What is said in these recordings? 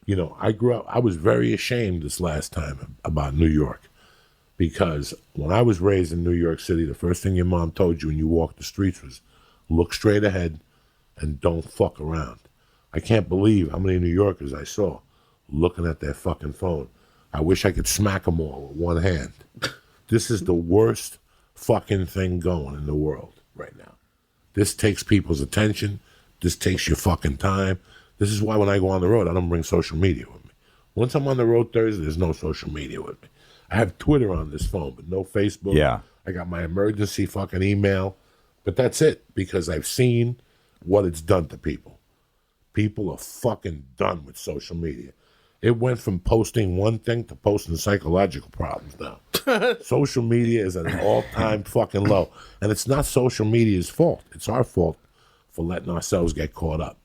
I grew up, I was very ashamed this last time about New York because when I was raised in New York City, the first thing your mom told you when you walked the streets was look straight ahead and don't fuck around. I can't believe how many New Yorkers I saw looking at their fucking phone. I wish I could smack them all with one hand. This is the worst fucking thing going in the world right now. This takes people's attention. This takes your fucking time. This is why when I go on the road, I don't bring social media with me. Once I'm on the road Thursday, there's no social media with me. I have Twitter on this phone, but no Facebook. Yeah. I got my emergency fucking email, but that's it because I've seen what it's done to people. People are fucking done with social media. It went from posting one thing to posting psychological problems now. Social media is at an all-time fucking low. And it's not social media's fault. It's our fault for letting ourselves get caught up.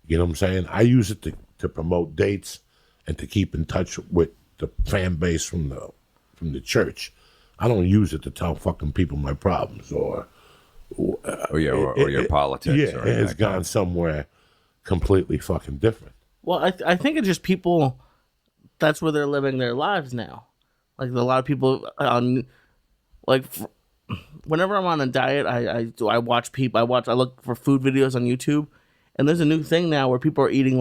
You know what I'm saying? I use it to promote dates and to keep in touch with the fan base from the church. I don't use it to tell fucking people my problems or your politics. Yeah, it's gone somewhere completely fucking different. Well, I think it's just people, that's where they're living their lives now. Like, a lot of people, whenever I'm on a diet, I watch people, I look for food videos on YouTube, and there's a new thing now where people are eating,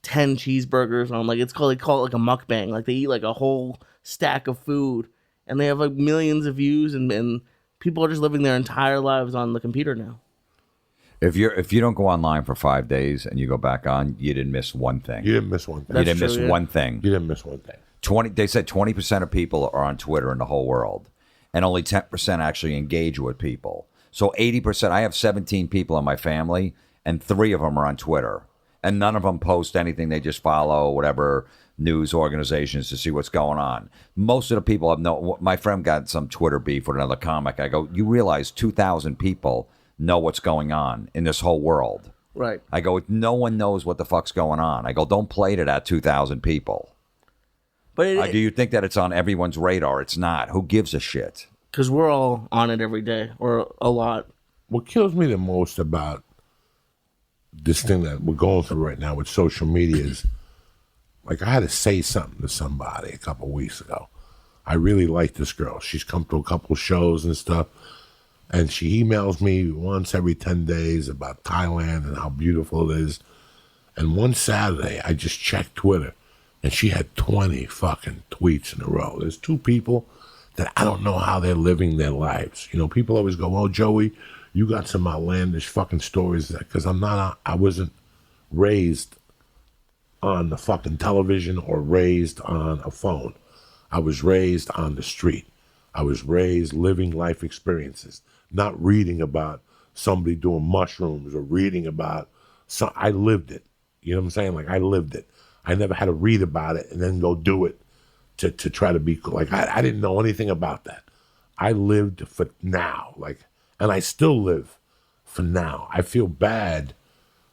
10 cheeseburgers on, they call it a mukbang. Like, they eat, a whole stack of food, and they have, millions of views, and people are just living their entire lives on the computer now. If you don't go online for 5 days and you go back on, you didn't miss one thing. You didn't miss one thing. You didn't miss one thing. You didn't miss one thing. They said 20% of people are on Twitter in the whole world, and only 10% actually engage with people. So 80%. I have 17 people in my family, and 3 of them are on Twitter, and none of them post anything. They just follow whatever news organizations to see what's going on. Most of the people have no. My friend got some Twitter beef with another comic. I go, you realize 2,000 people know what's going on in this whole world. Right. I go, no one knows what the fuck's going on. I go, don't play to that 2,000 people. But do you think that it's on everyone's radar? It's not. Who gives a shit? Because we're all on it every day, or a lot. What kills me the most about this thing that we're going through right now with social media is, I had to say something to somebody a couple of weeks ago. I really like this girl. She's come to a couple shows and stuff. And she emails me once every 10 days about Thailand and how beautiful it is. And one Saturday, I just checked Twitter, and she had 20 fucking tweets in a row. There's 2 people that I don't know how they're living their lives. People always go, oh, Joey, you got some outlandish fucking stories. Because I wasn't raised on the fucking television or raised on a phone. I was raised on the street. I was raised living life experiences. Not reading about somebody doing mushrooms or reading about I lived it. You know what I'm saying? I lived it. I never had to read about it and then go do it to try to be cool. I didn't know anything about that. I lived for now. And I still live for now. I feel bad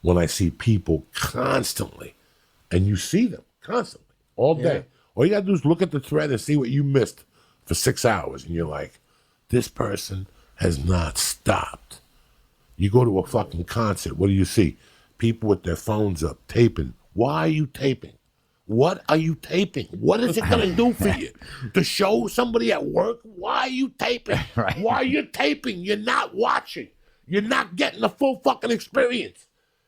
when I see people constantly, and you see them constantly all day. Yeah. All you gotta do is look at the thread and see what you missed for 6 hours, and you're like, this person has not stopped. You go to a fucking concert, what do you see? People with their phones up, taping. Why are you taping? What are you taping? What is it going to do for you? To show somebody at work? Why are you taping? Right. Why are you taping? You're not watching. You're not getting the full fucking experience.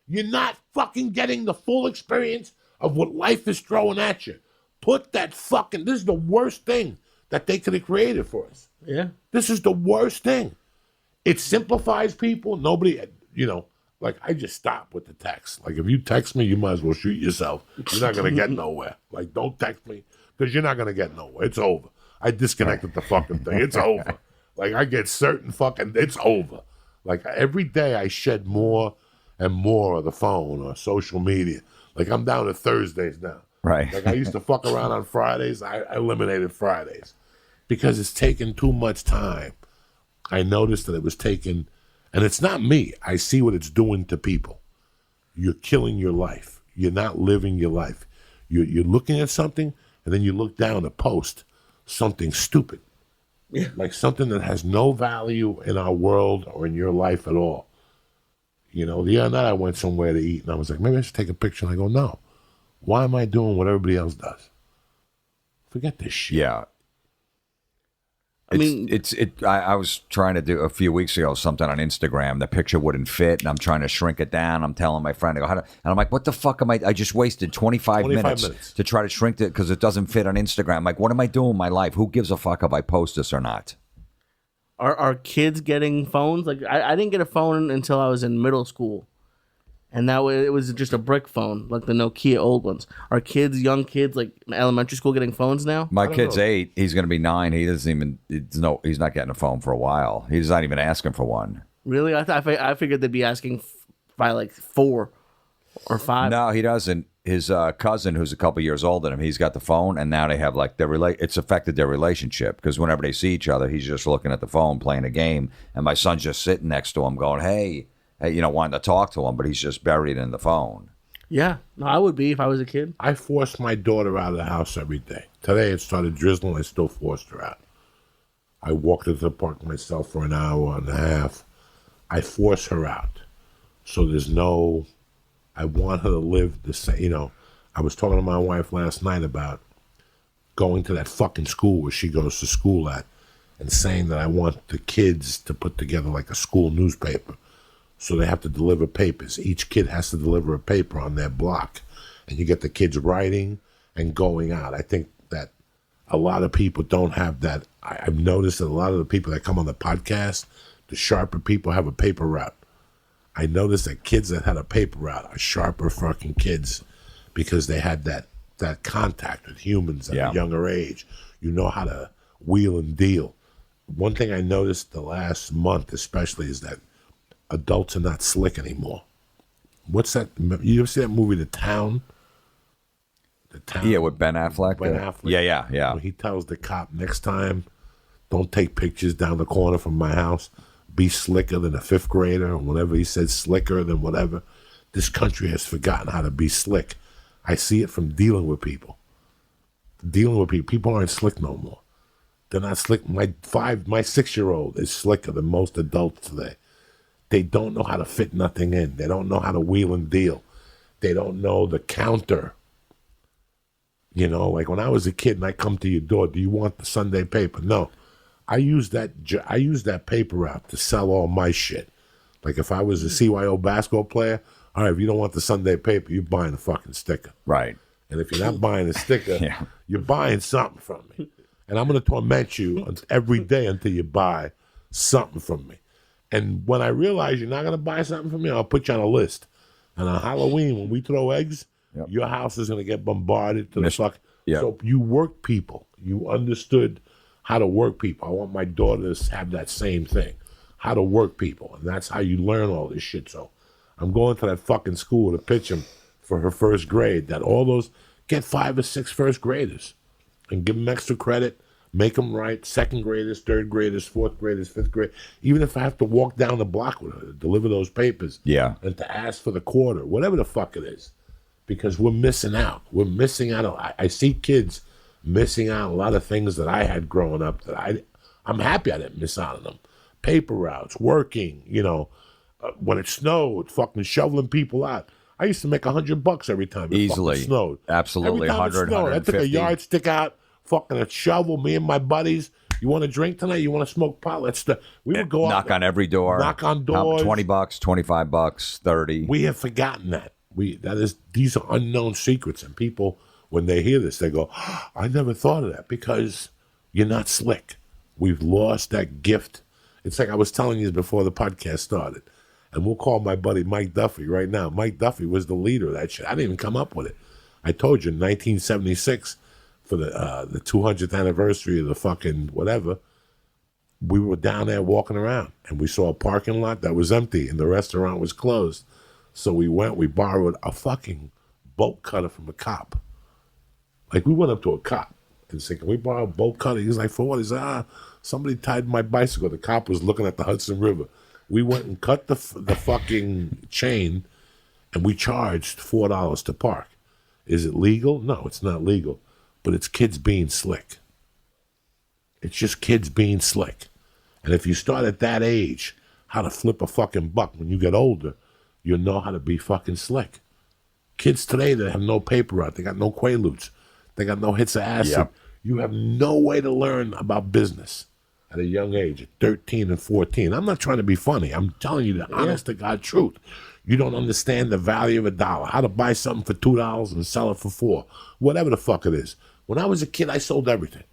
You're not fucking getting the full experience of what life is throwing at you. Put that fucking, this is the worst thing that they could have created for us. Yeah. This is the worst thing. It simplifies people. Nobody, I just stop with the text. If you text me, you might as well shoot yourself. You're not going to get nowhere. Don't text me because you're not going to get nowhere. It's over. I disconnected the fucking thing. It's over. I get certain fucking, it's over. Every day I shed more and more of the phone or social media. I'm down to Thursdays now. Right. I used to fuck around on Fridays. I eliminated Fridays because it's taken too much time. I noticed that it was taking, and it's not me. I see what it's doing to people. You're killing your life. You're not living your life. You're looking at something, and then you look down to post something stupid. Yeah. Something that has no value in our world or in your life at all. The other night I went somewhere to eat, and I was like, maybe I should take a picture. And I go, no. Why am I doing what everybody else does? Forget this shit. Yeah. I mean, I was trying to do a few weeks ago something on Instagram. The picture wouldn't fit, and I'm trying to shrink it down. I'm telling my friend, I go, and I'm like, what the fuck am I just wasted 25 minutes to try to shrink it because it doesn't fit on Instagram. I'm like, what am I doing in my life? Who gives a fuck if I post this or not? are kids getting phones? Like I didn't get a phone until I was in middle school, and that was, it was just a brick phone, like the Nokia old ones. Are young kids, like in elementary school, getting phones now? My kid's 8. He's going to be 9. He doesn't even. He's not getting a phone for a while. He's not even asking for one. Really? I figured they'd be asking by like 4 or 5. No, he doesn't. His cousin, who's a couple years older than him, he's got the phone, and now they have like it's affected their relationship because whenever they see each other, he's just looking at the phone, playing a game, and my son's just sitting next to him, going, "Hey," wanting to talk to him, but he's just buried in the phone. Yeah, no, I would be if I was a kid. I forced my daughter out of the house every day. Today it started drizzling. I still forced her out. I walked into the park myself for an hour and a half. I force her out. So there's no... I want her to live the same. I was talking to my wife last night about going to that fucking school where she goes to school at and saying that I want the kids to put together like a school newspaper. So they have to deliver papers. Each kid has to deliver a paper on their block. And you get the kids writing and going out. I think that a lot of people don't have that. I've noticed that a lot of the people that come on the podcast, the sharper people, have a paper route. I noticed that kids that had a paper route are sharper fucking kids because they had that contact with humans at a younger age. You know how to wheel and deal. One thing I noticed the last month especially is that adults are not slick anymore. What's that? You ever see that movie, The Town? The Town. Yeah, with Ben Affleck. Ben Affleck. Yeah. When he tells the cop, next time, don't take pictures down the corner from my house. Be slicker than a 5th grader, or whatever he said, slicker than whatever. This country has forgotten how to be slick. I see it from dealing with people. People aren't slick no more. They're not slick. My 6-year-old is slicker than most adults today. They don't know how to fit nothing in. They don't know how to wheel and deal. They don't know the counter. Like when I was a kid and I come to your door, do you want the Sunday paper? No. I use that paper route to sell all my shit. Like if I was a CYO basketball player, all right, if you don't want the Sunday paper, you're buying a fucking sticker. Right. And if you're not buying a sticker, you're buying something from me. And I'm going to torment you every day until you buy something from me. And when I realize you're not going to buy something from me, I'll put you on a list. And on Halloween, when we throw eggs, your house is going to get bombarded to the fuck. Yep. So you work people. You understood how to work people. I want my daughters to have that same thing. How to work people. And that's how you learn all this shit. So I'm going to that fucking school to pitch them for her 1st grade. That all those, get 5 or 6 first graders and give them extra credit. Make them write 2nd graders, 3rd graders, 4th graders, 5th grade. Even if I have to walk down the block with her to deliver those papers. Yeah. And to ask for the quarter, whatever the fuck it is. Because we're missing out. We're missing out. I see kids missing out on a lot of things that I had growing up that I'm happy I didn't miss out on them. Paper routes, working, when it snowed, fucking shoveling people out. I used to make $100 every time it Easily. fucking snowed. Absolutely. Every time 100, it snowed, I took a 150. yardstick out, fucking a shovel, me and my buddies. You want to drink tonight? You want to smoke pot? We would go knock out. on every door. Knock on doors. $20, $25, 30. We have forgotten that. These are unknown secrets, and people, when they hear this, they go, oh, I never thought of that, because you're not slick. We've lost that gift. It's like I was telling you before the podcast started, and we'll call my buddy Mike Duffy right now. Mike Duffy was the leader of that shit. I didn't even come up with it. I told you in 1976, for the 200th anniversary of the fucking whatever, we were down there walking around, and we saw a parking lot that was empty, and the restaurant was closed. So we borrowed a fucking bolt cutter from a cop. Like, we went up to a cop and said, can we borrow a bolt cutter? He was like, for what? He said, somebody tied my bicycle. The cop was looking at the Hudson River. We went and cut the fucking chain, and we charged $4 to park. Is it legal? No, it's not legal. But it's kids being slick. It's just kids being slick. And if you start at that age, how to flip a fucking buck, when you get older, you'll know how to be fucking slick. Kids today that have no paper route, they got no Quaaludes, they got no hits of acid. Yep. You have no way to learn about business at a young age, at 13 and 14. I'm not trying to be funny. I'm telling you the honest to God truth. You don't understand the value of $1, how to buy something for $2 and sell it for $4, whatever the fuck it is. When I was a kid, I sold everything.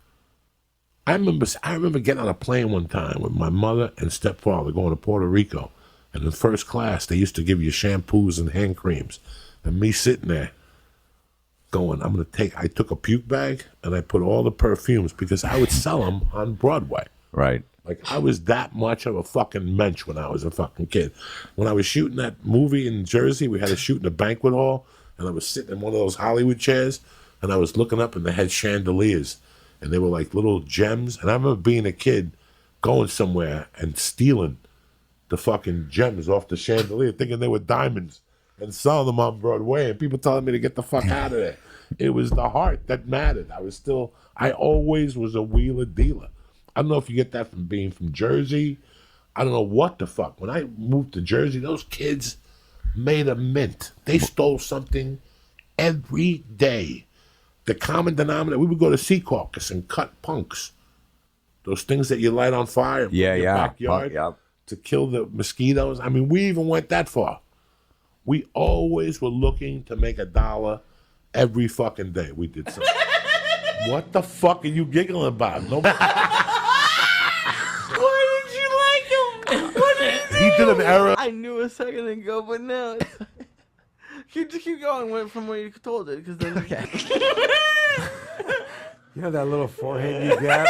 I remember getting on a plane one time with my mother and stepfather going to Puerto Rico. And in first class, they used to give you shampoos and hand creams. And me sitting there going, I took a puke bag and I put all the perfumes because I would sell them on Broadway. Right. Like, I was that much of a fucking mensch when I was a fucking kid. When I was shooting that movie in Jersey, we had to shoot in a banquet hall, and I was sitting in one of those Hollywood chairs, and I was looking up, and they had chandeliers, and they were like little gems. And I remember being a kid going somewhere and stealing the fucking gems off the chandelier, thinking they were diamonds, and selling them on Broadway, and people telling me to get the fuck out of there. It was the heart that mattered. I always was a wheeler dealer. I don't know if you get that from being from Jersey. I don't know what the fuck. When I moved to Jersey, those kids made a mint. They stole something every day. The common denominator, we would go to Sea Caucus and cut punks. Those things that you light on fire in your backyard to kill the mosquitoes. I mean, we even went that far. We always were looking to make $1 every fucking day. We did something. What the fuck are you giggling about? Nobody... Why did you like him? What did he do? He did an error. I knew a second ago, but now keep going from where you told it, because then You know that little forehead you got?